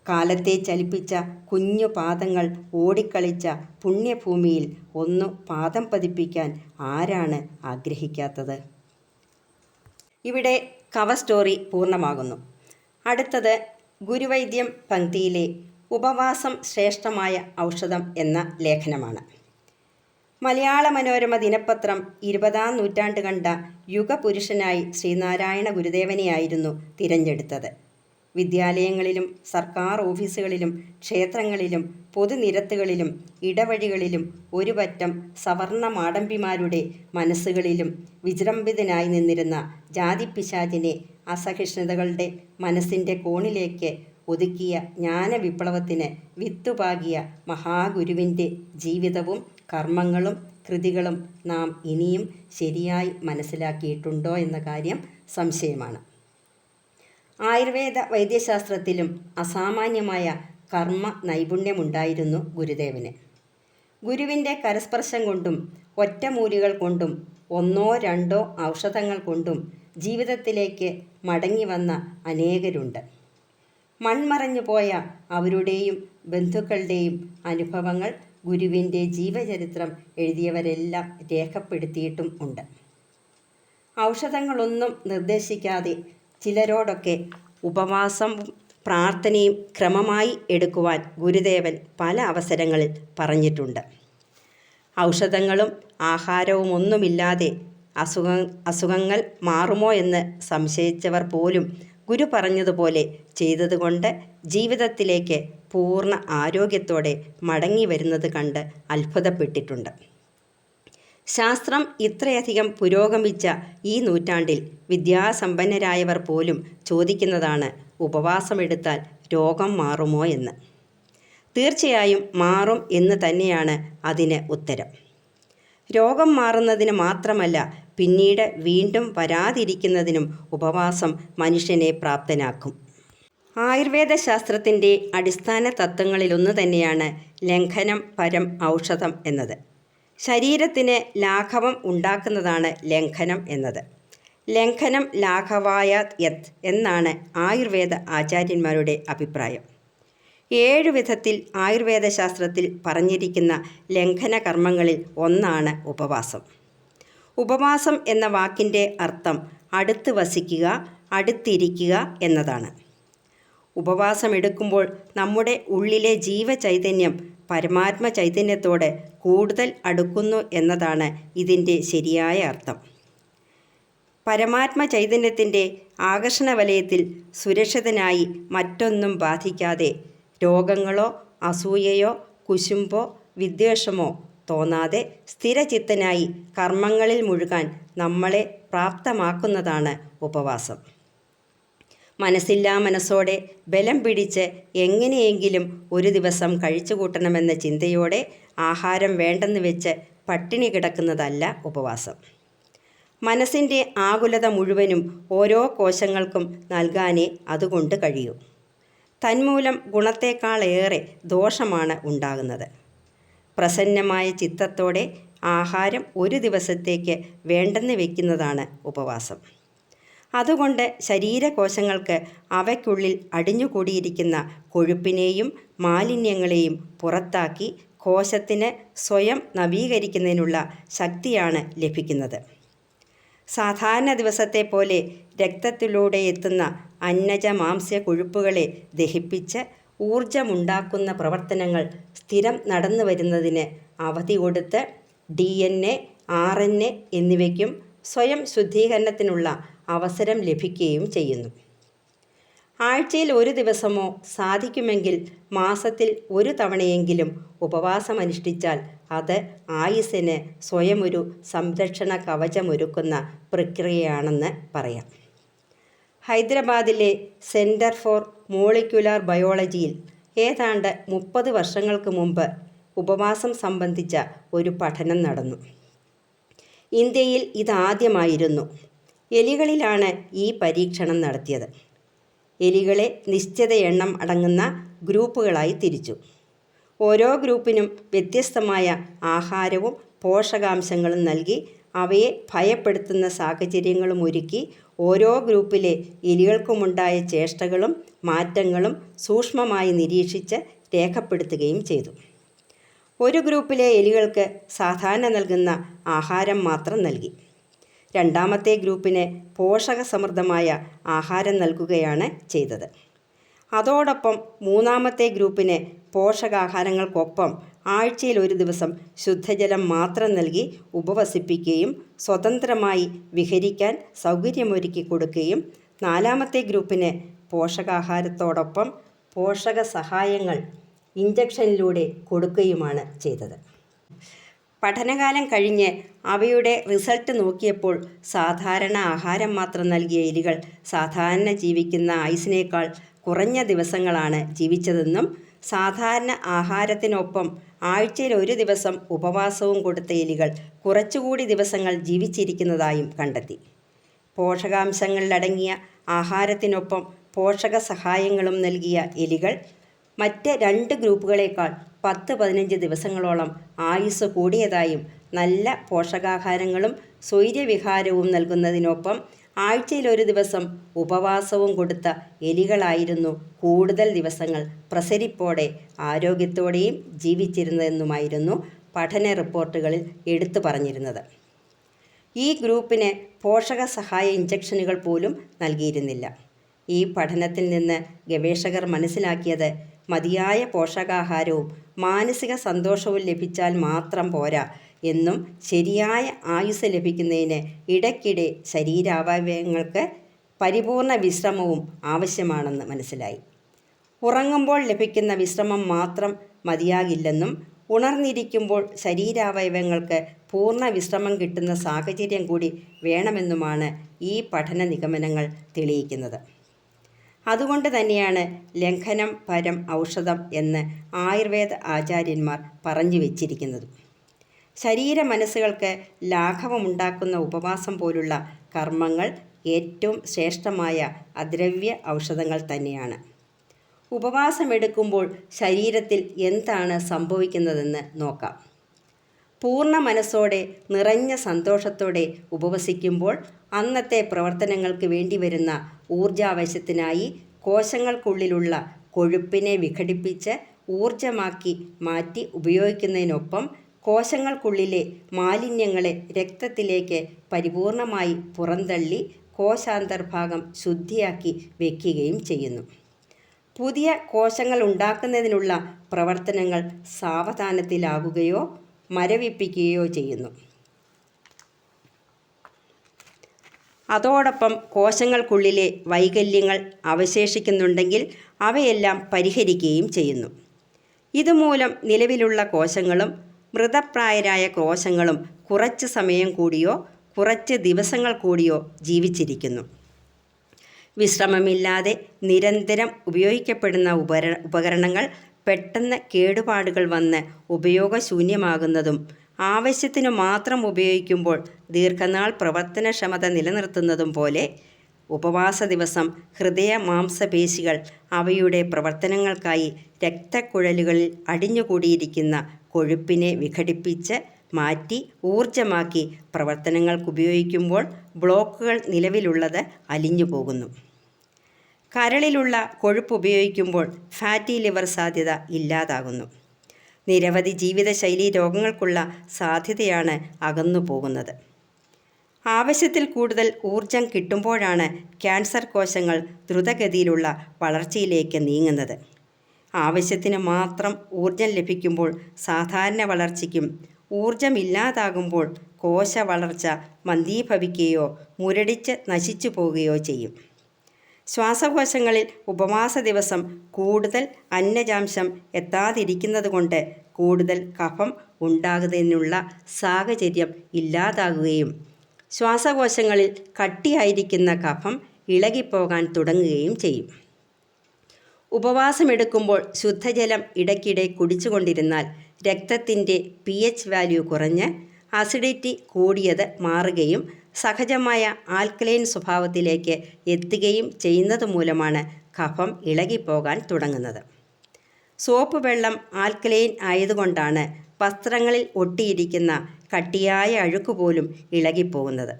കാലത്തെ ചലിപ്പിച്ച കുഞ്ഞു പാദങ്ങൾ ഓടിക്കളിച്ച പുണ്യഭൂമിയിൽ ഒന്നു പാദം പതിപ്പിക്കാൻ ആരാണ് ആഗ്രഹിക്കാത്തത്? ഇവിടെ കവർ സ്റ്റോറി പൂർണ്ണമാകുന്നു. അടുത്തത് ഗുരുവൈദ്യം പംക്തിയിലെ ഉപവാസം ശ്രേഷ്ഠമായ ഔഷധം എന്ന ലേഖനമാണ്. മലയാള മനോരമ ദിനപത്രം 20-ാം നൂറ്റാണ്ട് കണ്ട യുഗപുരുഷനായി ശ്രീനാരായണ ഗുരുദേവനെയായിരുന്നു തിരഞ്ഞെടുത്തത്. വിദ്യാലയങ്ങളിലും സർക്കാർ ഓഫീസുകളിലും ക്ഷേത്രങ്ങളിലും പൊതുനിരത്തുകളിലും ഇടവഴികളിലും ഒരു പറ്റം സവർണ മാടമ്പിമാരുടെ മനസ്സുകളിലും വിജൃംഭിതനായി നിന്നിരുന്ന ജാതിപ്പിശാചിനെ അസഹിഷ്ണുതകളുടെ മനസ്സിൻ്റെ കോണിലേക്ക് ഒതുക്കിയ ജ്ഞാനവിപ്ലവത്തിന് വിത്തുപാകിയ മഹാഗുരുവിൻ്റെ ജീവിതവും കർമ്മങ്ങളും കൃതികളും നാം ഇനിയും ശരിയായി മനസ്സിലാക്കിയിട്ടുണ്ടോ എന്ന കാര്യം സംശയമാണ്. ആയുർവേദ വൈദ്യശാസ്ത്രത്തിലും അസാമാന്യമായ കർമ്മ നൈപുണ്യമുണ്ടായിരുന്നു ഗുരുദേവന്. ഗുരുവിൻ്റെ കരസ്പർശം കൊണ്ടും ഒറ്റമൂലികൾ കൊണ്ടും ഒന്നോ രണ്ടോ ഔഷധങ്ങൾ കൊണ്ടും ജീവിതത്തിലേക്ക് മടങ്ങി വന്ന അനേകരുണ്ട്. മൺമറഞ്ഞു പോയ അവരുടെയും ബന്ധുക്കളുടെയും അനുഭവങ്ങൾ ഗുരുവിൻ്റെ ജീവചരിത്രം എഴുതിയവരെല്ലാം രേഖപ്പെടുത്തിയിട്ടും ഉണ്ട്. ഔഷധങ്ങളൊന്നും നിർദ്ദേശിക്കാതെ ചിലരോടൊക്കെ ഉപവാസവും പ്രാർത്ഥനയും ക്രമമായി എടുക്കുവാൻ ഗുരുദേവൻ പല അവസരങ്ങളിൽ പറഞ്ഞിട്ടുണ്ട്. ഔഷധങ്ങളും ആഹാരവും ഒന്നുമില്ലാതെ അസുഖങ്ങൾ മാറുമോ എന്ന് സംശയിച്ചവർ പോലും ഗുരു പറഞ്ഞതുപോലെ ചെയ്തതുകൊണ്ട് ജീവിതത്തിലേക്ക് പൂർണ്ണ ആരോഗ്യത്തോടെ മടങ്ങി വരുന്നത് കണ്ട് അത്ഭുതപ്പെട്ടിട്ടുണ്ട്. ശാസ്ത്രം ഇത്രയധികം പുരോഗമിച്ച ഈ നൂറ്റാണ്ടിൽ വിദ്യാസമ്പന്നരായവർ പോലും ചോദിക്കുന്നതാണ് ഉപവാസമെടുത്താൽ രോഗം മാറുമോ എന്ന്. തീർച്ചയായും മാറും എന്ന് തന്നെയാണ് അതിന് ഉത്തരം. രോഗം മാറുന്നതിന് മാത്രമല്ല, പിന്നീട് വീണ്ടും വരാതിരിക്കുന്നതിനും ഉപവാസം മനുഷ്യനെ പ്രാപ്തനാക്കും. ആയുർവേദ ശാസ്ത്രത്തിൻ്റെ അടിസ്ഥാന തത്വങ്ങളിലൊന്നു തന്നെയാണ് ലംഘനം പരം ഔഷധം എന്നത്. ശരീരത്തിന് ലാഘവം ഉണ്ടാക്കുന്നതാണ് ലംഘനം എന്നത്. ലംഘനം ലാഘവായ യത് എന്നാണ് ആയുർവേദ ആചാര്യന്മാരുടെ അഭിപ്രായം. 7 വിധത്തിൽ ആയുർവേദ ശാസ്ത്രത്തിൽ പറഞ്ഞിരിക്കുന്ന ലംഘന കർമ്മങ്ങളിൽ ഒന്നാണ് ഉപവാസം. ഉപവാസം എന്ന വാക്കിൻ്റെ അർത്ഥം അടുത്ത് വസിക്കുക, അടുത്തിരിക്കുക എന്നതാണ്. ഉപവാസമെടുക്കുമ്പോൾ നമ്മുടെ ഉള്ളിലെ ജീവചൈതന്യം പരമാത്മ ചൈതന്യത്തോട് കൂടുതൽ അടുക്കുന്നു എന്നതാണ് ഇതിൻ്റെ ശരിയായ അർത്ഥം. പരമാത്മ ചൈതന്യത്തിൻ്റെ ആകർഷണ വലയത്തിൽ സുരക്ഷിതനായി മറ്റൊന്നും ബാധിക്കാതെ രോഗങ്ങളോ അസൂയയോ കുശുമ്പോ വിദ്വേഷമോ തോന്നാതെ സ്ഥിരചിത്തനായി കർമ്മങ്ങളിൽ മുഴുകാൻ നമ്മളെ പ്രാപ്തമാക്കുന്നതാണ് ഉപവാസം. മനസ്സില്ലാ മനസ്സോടെ ബലം പിടിച്ച് എങ്ങനെയെങ്കിലും ഒരു ദിവസം കഴിച്ചുകൂട്ടണമെന്ന ചിന്തയോടെ ആഹാരം വേണ്ടെന്ന് വെച്ച് പട്ടിണി കിടക്കുന്നതല്ല ഉപവാസം. മനസ്സിൻ്റെ ആകുലത മുഴുവനും ഓരോ കോശങ്ങൾക്കും നൽകാനേ അതുകൊണ്ട് കഴിയൂ. തന്മൂലം ഗുണത്തേക്കാളേറെ ദോഷമാണ് ഉണ്ടാകുന്നത്. പ്രസന്നമായ ചിത്തത്തോടെ ആഹാരം ഒരു ദിവസത്തേക്ക് വേണ്ടെന്ന് വയ്ക്കുന്നതാണ് ഉപവാസം. അതുകൊണ്ട് ശരീരകോശങ്ങൾക്ക് അവയ്ക്കുള്ളിൽ അടിഞ്ഞുകൂടിയിരിക്കുന്ന കൊഴുപ്പിനെയും മാലിന്യങ്ങളെയും പുറത്താക്കി കോശത്തിന് സ്വയം നവീകരിക്കുന്നതിനുള്ള ശക്തിയാണ് ലഭിക്കുന്നത്. സാധാരണ ദിവസത്തെ പോലെ രക്തത്തിലൂടെ എത്തുന്ന അന്നജ മാംസ്യ കൊഴുപ്പുകളെ ദഹിപ്പിച്ച് ഊർജമുണ്ടാക്കുന്ന പ്രവർത്തനങ്ങൾ സ്ഥിരം നടന്നു വരുന്നതിന് അവധി കൊടുത്ത് DNA, RNA എന്നിവയ്ക്കും സ്വയം ശുദ്ധീകരണത്തിനുള്ള അവസരം ലഭിക്കുകയും ചെയ്യുന്നു. ആഴ്ചയിൽ ഒരു ദിവസമോ സാധിക്കുമെങ്കിൽ മാസത്തിൽ ഒരു തവണയെങ്കിലും ഉപവാസമനുഷ്ഠിച്ചാൽ അത് ആയുസ്സിന് സ്വയം ഒരു സംരക്ഷണ കവചമൊരുക്കുന്ന പ്രക്രിയയാണെന്ന് പറയാം. ഹൈദരാബാദിലെ സെൻറ്റർ ഫോർ മോളിക്യുലാർ ബയോളജിയിൽ ഏതാണ്ട് 30 വർഷങ്ങൾക്ക് മുമ്പ് ഉപവാസം സംബന്ധിച്ച ഒരു പഠനം നടന്നു. ഇന്ത്യയിൽ ഇതാദ്യമായിരുന്നു. എലികളിലാണ് ഈ പരീക്ഷണം നടത്തിയത്. എലികളെ നിശ്ചിത എണ്ണം അടങ്ങുന്ന ഗ്രൂപ്പുകളായി തിരിച്ചു. ഓരോ ഗ്രൂപ്പിനും വ്യത്യസ്തമായ ആഹാരവും പോഷകാംശങ്ങളും നൽകി അവയെ ഭയപ്പെടുത്തുന്ന സാഹചര്യങ്ങളും ഒരുക്കി ഓരോ ഗ്രൂപ്പിലെ എലികൾക്കുമുണ്ടായ ചേഷ്ടകളും മാറ്റങ്ങളും സൂക്ഷ്മമായി നിരീക്ഷിച്ച് രേഖപ്പെടുത്തുകയും ചെയ്തു. ഒരു ഗ്രൂപ്പിലെ എലികൾക്ക് സാധാരണ നൽകുന്ന ആഹാരം മാത്രം നൽകി. രണ്ടാമത്തെ ഗ്രൂപ്പിന് പോഷകസമൃദ്ധമായ ആഹാരം നൽകുകയാണ് ചെയ്തത്. അതോടൊപ്പം മൂന്നാമത്തെ ഗ്രൂപ്പിന് പോഷകാഹാരങ്ങൾക്കൊപ്പം ആഴ്ചയിൽ ഒരു ദിവസം ശുദ്ധജലം മാത്രം നൽകി ഉപവസിപ്പിക്കുകയും സ്വതന്ത്രമായി വിഹരിക്കാൻ സൗകര്യമൊരുക്കി കൊടുക്കുകയും നാലാമത്തെ ഗ്രൂപ്പിന് പോഷകാഹാരത്തോടൊപ്പം പോഷക സഹായങ്ങൾ ഇഞ്ചക്ഷനിലൂടെ കൊടുക്കുകയുമാണ് ചെയ്തത്. പഠനകാലം കഴിഞ്ഞ് അവയുടെ റിസൾട്ട് നോക്കിയപ്പോൾ സാധാരണ ആഹാരം മാത്രം നൽകിയ എലികൾ സാധാരണ ജീവിക്കുന്ന ആയുസ്സിനേക്കാൾ കുറഞ്ഞ ദിവസങ്ങളാണ് ജീവിച്ചതെന്നും സാധാരണ ആഹാരത്തിനൊപ്പം ആഴ്ചയിൽ ഒരു ദിവസം ഉപവാസവും കൊടുത്ത എലികൾ കുറച്ചുകൂടി ദിവസങ്ങൾ ജീവിച്ചിരിക്കുന്നതായും കണ്ടെത്തി. പോഷകാംശങ്ങളിലടങ്ങിയ ആഹാരത്തിനൊപ്പം പോഷക സഹായങ്ങളും നൽകിയ എലികൾ മറ്റ് 2 ഗ്രൂപ്പുകളേക്കാൾ 10-15 ദിവസങ്ങളോളം ആയുസ് കൂടിയതായും നല്ല പോഷകാഹാരങ്ങളും സ്വൈര്യവിഹാരവും നൽകുന്നതിനൊപ്പം ആഴ്ചയിൽ ഒരു ദിവസം ഉപവാസവും കൊടുത്ത എലികളായിരുന്നു കൂടുതൽ ദിവസങ്ങൾ പ്രസരിപ്പോടെ ആരോഗ്യത്തോടെയും ജീവിച്ചിരുന്നതെന്നുമായിരുന്നു പഠന റിപ്പോർട്ടുകളിൽ എടുത്തു പറഞ്ഞിരുന്നത്. ഈ ഗ്രൂപ്പിന് പോഷക സഹായ ഇഞ്ചക്ഷനുകൾ പോലും നൽകിയിരുന്നില്ല. ഈ പഠനത്തിൽ നിന്ന് ഗവേഷകർ മനസ്സിലാക്കിയത് മതിയായ പോഷകാഹാരവും മാനസിക സന്തോഷവും ലഭിച്ചാൽ മാത്രം പോരാ എന്നും ശരിയായ ആയുസ്സ് ലഭിക്കുന്നതിന് ഇടയ്ക്കിടെ ശരീരാവയവങ്ങൾക്ക് പരിപൂർണ വിശ്രമവും ആവശ്യമാണെന്ന് മനസ്സിലായി. ഉറങ്ങുമ്പോൾ ലഭിക്കുന്ന വിശ്രമം മാത്രം മതിയാകില്ലെന്നും ഉണർന്നിരിക്കുമ്പോൾ ശരീരാവയവങ്ങൾക്ക് പൂർണ്ണ വിശ്രമം കിട്ടുന്ന സാഹചര്യം കൂടി വേണമെന്നുമാണ് ഈ പഠന നിഗമനങ്ങൾ തെളിയിക്കുന്നത്. അതുകൊണ്ട് തന്നെയാണ് ലംഘനം പരം ഔഷധം എന്ന് ആയുർവേദ ആചാര്യന്മാർ പറഞ്ഞു വച്ചിരിക്കുന്നത്. ശരീര മനസ്സുകൾക്ക് ലാഘവമുണ്ടാക്കുന്ന ഉപവാസം പോലുള്ള കർമ്മങ്ങൾ ഏറ്റവും ശ്രേഷ്ഠമായ അദ്രവ്യ ഔഷധങ്ങൾ തന്നെയാണ്. ഉപവാസമെടുക്കുമ്പോൾ ശരീരത്തിൽ എന്താണ് സംഭവിക്കുന്നതെന്ന് നോക്കാം. പൂർണ്ണ മനസ്സോടെ നിറഞ്ഞ സന്തോഷത്തോടെ ഉപവസിക്കുമ്പോൾ അന്നത്തെ പ്രവർത്തനങ്ങൾക്ക് വേണ്ടിവരുന്ന ഊർജാവശ്യത്തിനായി കോശങ്ങൾക്കുള്ളിലുള്ള കൊഴുപ്പിനെ വിഘടിപ്പിച്ച് ഊർജമാക്കി മാറ്റി ഉപയോഗിക്കുന്നതിനൊപ്പം കോശങ്ങൾക്കുള്ളിലെ മാലിന്യങ്ങളെ രക്തത്തിലേക്ക് പരിപൂർണമായി പുറന്തള്ളി കോശാന്തർഭാഗം ശുദ്ധിയാക്കി വയ്ക്കുകയും ചെയ്യുന്നു. പുതിയ കോശങ്ങൾ ഉണ്ടാക്കുന്നതിനുള്ള പ്രവർത്തനങ്ങൾ സാവധാനത്തിലാകുകയോ മരവിപ്പിക്കുകയോ ചെയ്യുന്നു. അതോടൊപ്പം കോശങ്ങൾക്കുള്ളിലെ വൈകല്യങ്ങൾ അവശേഷിക്കുന്നുണ്ടെങ്കിൽ അവയെല്ലാം പരിഹരിക്കുകയും ചെയ്യുന്നു. ഇതുമൂലം നിലവിലുള്ള കോശങ്ങളും മൃതപ്രായരായ കോശങ്ങളും കുറച്ച് സമയം കൂടിയോ കുറച്ച് ദിവസങ്ങൾ കൂടിയോ ജീവിച്ചിരിക്കുന്നു. വിശ്രമമില്ലാതെ നിരന്തരം ഉപയോഗിക്കപ്പെടുന്ന ഉപകരണങ്ങൾ പെട്ടെന്ന് കേടുപാടുകൾ വന്ന് ഉപയോഗശൂന്യമാകുന്നതും ആവശ്യത്തിനു മാത്രം ഉപയോഗിക്കുമ്പോൾ ദീർഘനാൾ പ്രവർത്തനക്ഷമത നിലനിർത്തുന്നതും പോലെ ഉപവാസ ദിവസം ഹൃദയ മാംസപേശികൾ അവയുടെ പ്രവർത്തനങ്ങൾക്കായി രക്തക്കുഴലുകളിൽ അടിഞ്ഞുകൂടിയിരിക്കുന്ന കൊഴുപ്പിനെ വിഘടിപ്പിച്ച് മാറ്റി ഊർജമാക്കി പ്രവർത്തനങ്ങൾക്കുപയോഗിക്കുമ്പോൾ ബ്ലോക്കുകൾ നിലവിലുള്ളത് അലിഞ്ഞു പോകുന്നു. കരളിലുള്ള കൊഴുപ്പ് ഉപയോഗിക്കുമ്പോൾ ഫാറ്റി ലിവർ സാധ്യത ഇല്ലാതാകുന്നു. നിരവധി ജീവിതശൈലീ രോഗങ്ങൾക്കുള്ള സാധ്യതയാണ് അകന്നു പോകുന്നത്. ആവശ്യത്തിൽ കൂടുതൽ ഊർജം കിട്ടുമ്പോഴാണ് ക്യാൻസർ കോശങ്ങൾ ദ്രുതഗതിയിലുള്ള വളർച്ചയിലേക്ക് നീങ്ങുന്നത്. ആവശ്യത്തിന് മാത്രം ഊർജം ലഭിക്കുമ്പോൾ സാധാരണ വളർച്ചയ്ക്കും ഊർജമില്ലാതാകുമ്പോൾ കോശ വളർച്ച മന്ദീഭവിക്കുകയോ മുരടിച്ച് നശിച്ചു പോവുകയോ ചെയ്യും. ശ്വാസകോശങ്ങളിൽ ഉപവാസ ദിവസം കൂടുതൽ അന്നജാംശം എത്താതിരിക്കുന്നതുകൊണ്ട് കൂടുതൽ കഫം ഉണ്ടാകുന്നതിനുള്ള സാഹചര്യം ഇല്ലാതാകുകയും ശ്വാസകോശങ്ങളിൽ കട്ടിയായിരിക്കുന്ന കഫം ഇളകിപ്പോകാൻ തുടങ്ങുകയും ചെയ്യും. ഉപവാസമെടുക്കുമ്പോൾ ശുദ്ധജലം ഇടയ്ക്കിടെ കുടിച്ചുകൊണ്ടിരുന്നാൽ രക്തത്തിൻ്റെ pH വാല്യൂ കുറഞ്ഞ് അസിഡിറ്റി കൂടിയത് മാറുകയും സഹജമായ ആൽക്കലൈൻ സ്വഭാവത്തിലേക്ക് എത്തുകയും ചെയ്യുന്നത് മൂലമാണ് കഫം ഇളകിപ്പോകാൻ തുടങ്ങുന്നത്. സോപ്പ് വെള്ളം ആൽക്കലൈൻ ആയതുകൊണ്ടാണ് വസ്ത്രങ്ങളിൽ ഒട്ടിയിരിക്കുന്ന കട്ടിയായ അഴുക്കുപോലും ഇളകിപ്പോകുന്നത്.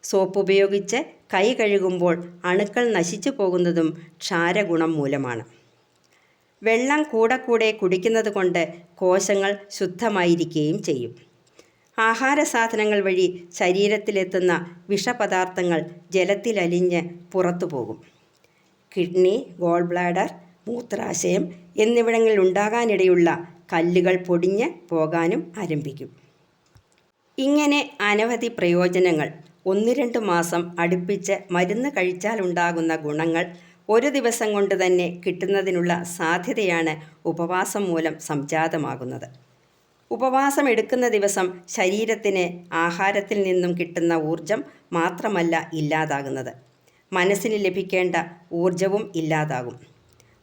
സോപ്പ് ഉപയോഗിച്ച് കൈ കഴുകുമ്പോൾ അണുക്കൾ നശിച്ചു പോകുന്നതും ക്ഷാരഗുണം മൂലമാണ്. വെള്ളം കൂടെ കുടിക്കുന്നത് കൊണ്ട് കോശങ്ങൾ ശുദ്ധമായിരിക്കുകയും ചെയ്യും. ആഹാര സാധനങ്ങൾ വഴി ശരീരത്തിലെത്തുന്ന വിഷപദാർത്ഥങ്ങൾ ജലത്തിലലിഞ്ഞ് പുറത്തു പോകും. കിഡ്നി, ഗോൾ ബ്ലാഡർ, മൂത്രാശയം എന്നിവിടങ്ങളിൽ ഉണ്ടാകാനിടയുള്ള കല്ലുകൾ പൊടിഞ്ഞ് പോകാനും ആരംഭിക്കും. ഇങ്ങനെ അനവധി പ്രയോജനങ്ങൾ. 1-2 മാസം അടുപ്പിച്ച് മരുന്ന് കഴിച്ചാലുണ്ടാകുന്ന ഗുണങ്ങൾ ഒരു ദിവസം കൊണ്ട് തന്നെ കിട്ടുന്നതിനുള്ള സാധ്യതയാണ് ഉപവാസം മൂലം സംജാതമാകുന്നത്. ഉപവാസം എടുക്കുന്ന ദിവസം ശരീരത്തിന് ആഹാരത്തിൽ നിന്നും കിട്ടുന്ന ഊർജം മാത്രമല്ല ഇല്ലാതാകുന്നത്, മനസ്സിന് ലഭിക്കേണ്ട ഊർജവും ഇല്ലാതാകും.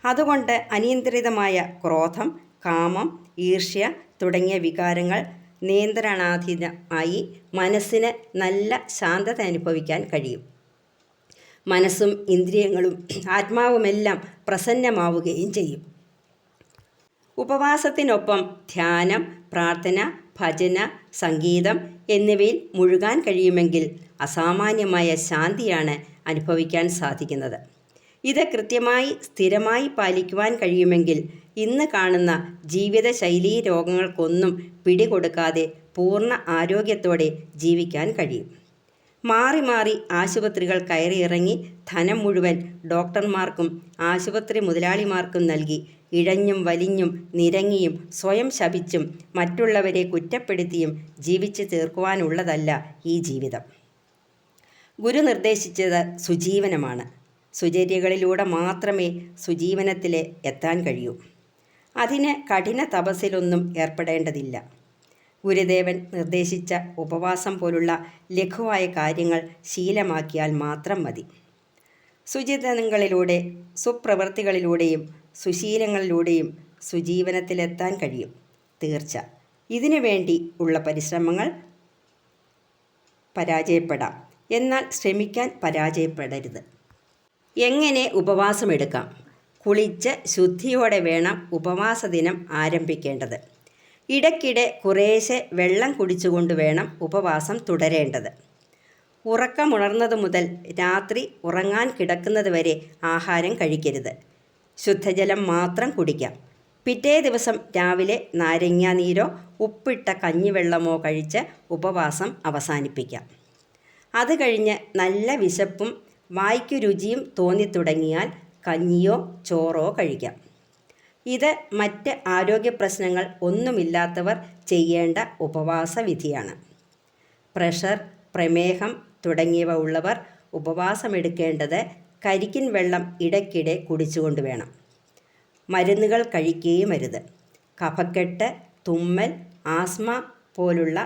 അതുകൊണ്ട് അനിയന്ത്രിതമായ ക്രോധം, കാമം, ഈർഷ്യ തുടങ്ങിയ വികാരങ്ങൾ നിയന്ത്രണാധീനമായി മനസ്സിന് നല്ല ശാന്തത അനുഭവിക്കാൻ കഴിയും. മനസ്സും ഇന്ദ്രിയങ്ങളും ആത്മാവുമെല്ലാം പ്രസന്നമാവുകയും ചെയ്യും. ഉപവാസത്തിനൊപ്പം ധ്യാനം, പ്രാർത്ഥന, ഭജന, സംഗീതം എന്നിവയിൽ മുഴുകാൻ കഴിയുമെങ്കിൽ അസാമാന്യമായ ശാന്തിയാണ് അനുഭവിക്കാൻ സാധിക്കുന്നത്. ഇത് കൃത്യമായി സ്ഥിരമായി പാലിക്കുവാൻ കഴിയുമെങ്കിൽ ഇന്ന് കാണുന്ന ജീവിതശൈലീ രോഗങ്ങൾക്കൊന്നും പിടികൊടുക്കാതെ പൂർണ്ണ ആരോഗ്യത്തോടെ ജീവിക്കാൻ കഴിയും. മാറി മാറി ആശുപത്രികൾ കയറിയിറങ്ങി ധനം മുഴുവൻ ഡോക്ടർമാർക്കും ആശുപത്രി മുതലാളിമാർക്കും നൽകി ഇഴഞ്ഞും വലിഞ്ഞും നിരങ്ങിയും സ്വയം ശപിച്ചും മറ്റുള്ളവരെ കുറ്റപ്പെടുത്തിയും ജീവിച്ചു തീർക്കുവാനുള്ളതല്ല ഈ ജീവിതം. ഗുരു നിർദ്ദേശിച്ചത് സുജീവനമാണ്. സുചര്യകളിലൂടെ മാത്രമേ സുജീവനത്തിൽ എത്താൻ കഴിയൂ. അതിന് കഠിന തപസ്സിലൊന്നും ഏർപ്പെടേണ്ടതില്ല. ഗുരുദേവൻ നിർദ്ദേശിച്ച ഉപവാസം പോലുള്ള ലഘുവായ കാര്യങ്ങൾ ശീലമാക്കിയാൽ മാത്രം മതി. സുചിന്തനങ്ങളിലൂടെ, സുപ്രവൃത്തികളിലൂടെയും സുശീലങ്ങളിലൂടെയും സുജീവനത്തിലെത്താൻ കഴിയും, തീർച്ച. ഇതിനു വേണ്ടി ഉള്ള പരിശ്രമങ്ങൾ പരാജയപ്പെടാം, എന്നാൽ ശ്രമിക്കാൻ പരാജയപ്പെടരുത്. എങ്ങനെ ഉപവാസമെടുക്കാം? കുളിച്ച് ശുദ്ധിയോടെ വേണം ഉപവാസ ദിനം ആരംഭിക്കേണ്ടത്. ഇടയ്ക്കിടെ കുറേശ്ശെ വെള്ളം കുടിച്ചുകൊണ്ട് വേണം ഉപവാസം തുടരേണ്ടത്. ഉറക്കമുണർന്നത് മുതൽ രാത്രി ഉറങ്ങാൻ കിടക്കുന്നത് വരെ ആഹാരം കഴിക്കരുത്. ശുദ്ധജലം മാത്രം കുടിക്കാം. പിറ്റേ ദിവസം രാവിലെ നാരങ്ങാനീരോ ഉപ്പിട്ട കഞ്ഞിവെള്ളമോ കഴിച്ച് ഉപവാസം അവസാനിപ്പിക്കാം. അത് കഴിഞ്ഞ് നല്ല വിശപ്പും വായ്ക്കു രുചിയും തോന്നിത്തുടങ്ങിയാൽ കഞ്ഞിയോ ചോറോ കഴിക്കാം. ഇത് മറ്റ് ആരോഗ്യ പ്രശ്നങ്ങൾ ഒന്നുമില്ലാത്തവർ ചെയ്യേണ്ട ഉപവാസ വിധിയാണ്. പ്രഷർ, പ്രമേഹം തുടങ്ങിയവ ഉള്ളവർ ഉപവാസമെടുക്കേണ്ടത് കരിക്കിൻ വെള്ളം ഇടയ്ക്കിടെ കുടിച്ചുകൊണ്ട് വേണം. മരുന്നുകൾ കഴിക്കുകയും അരുത്. കഫക്കെട്ട്, തുമ്മൽ, ആസ്മ പോലുള്ള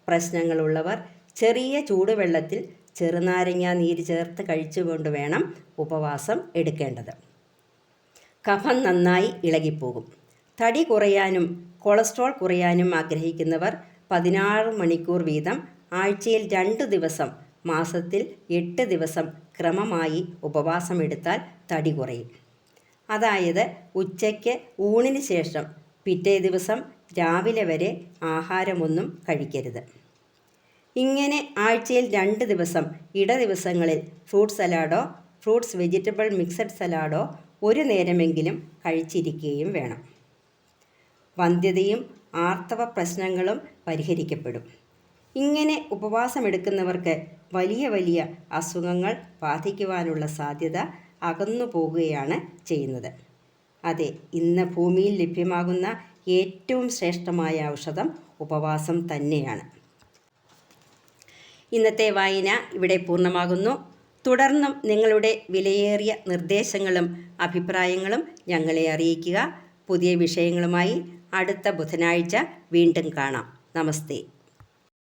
പ്രശ്നങ്ങളുള്ളവർ ചെറിയ ചൂടുവെള്ളത്തിൽ ചെറുനാരങ്ങ നീര് ചേർത്ത് കഴിച്ചുകൊണ്ട് വേണം ഉപവാസം എടുക്കേണ്ടത്. കഫം നന്നായി ഇളകിപ്പോകും. തടി കുറയാനും കൊളസ്ട്രോൾ കുറയാനും ആഗ്രഹിക്കുന്നവർ 16 മണിക്കൂർ വീതം ആഴ്ചയിൽ 2 ദിവസം, മാസത്തിൽ 8 ദിവസം ക്രമമായി ഉപവാസമെടുത്താൽ തടി കുറയും. അതായത് ഉച്ചയ്ക്ക് ഊണിന് ശേഷം പിറ്റേ ദിവസം രാവിലെ വരെ ആഹാരമൊന്നും കഴിക്കരുത്. ഇങ്ങനെ ആഴ്ചയിൽ 2 ദിവസം ദിവസങ്ങളിൽ ഫ്രൂട്ട് സലാഡോ ഫ്രൂട്ട്സ് വെജിറ്റബിൾ മിക്സഡ് സലാഡോ ഒരു നേരമെങ്കിലും കഴിച്ചിരിക്കുകയും വേണം. വന്ധ്യതയും ആർത്തവ പ്രശ്നങ്ങളും പരിഹരിക്കപ്പെടും. ഇങ്ങനെ ഉപവാസമെടുക്കുന്നവർക്ക് വലിയ വലിയ അസുഖങ്ങൾ ബാധിക്കുവാനുള്ള സാധ്യത അകന്നു പോകുകയാണ് ചെയ്യുന്നത്. അതെ, ഇന്ന് ഭൂമിയിൽ ലഭ്യമാകുന്ന ഏറ്റവും ശ്രേഷ്ഠമായ ഔഷധം ഉപവാസം തന്നെയാണ്. ഇന്നത്തെ വായന ഇവിടെ പൂർണ്ണമാകുന്നു. തുടർന്നും നിങ്ങളുടെ വിലയേറിയ നിർദ്ദേശങ്ങളും അഭിപ്രായങ്ങളും ഞങ്ങളെ അറിയിക്കുക. പുതിയ വിഷയങ്ങളുമായി അടുത്ത ബുധനാഴ്ച വീണ്ടും കാണാം. നമസ്തേ.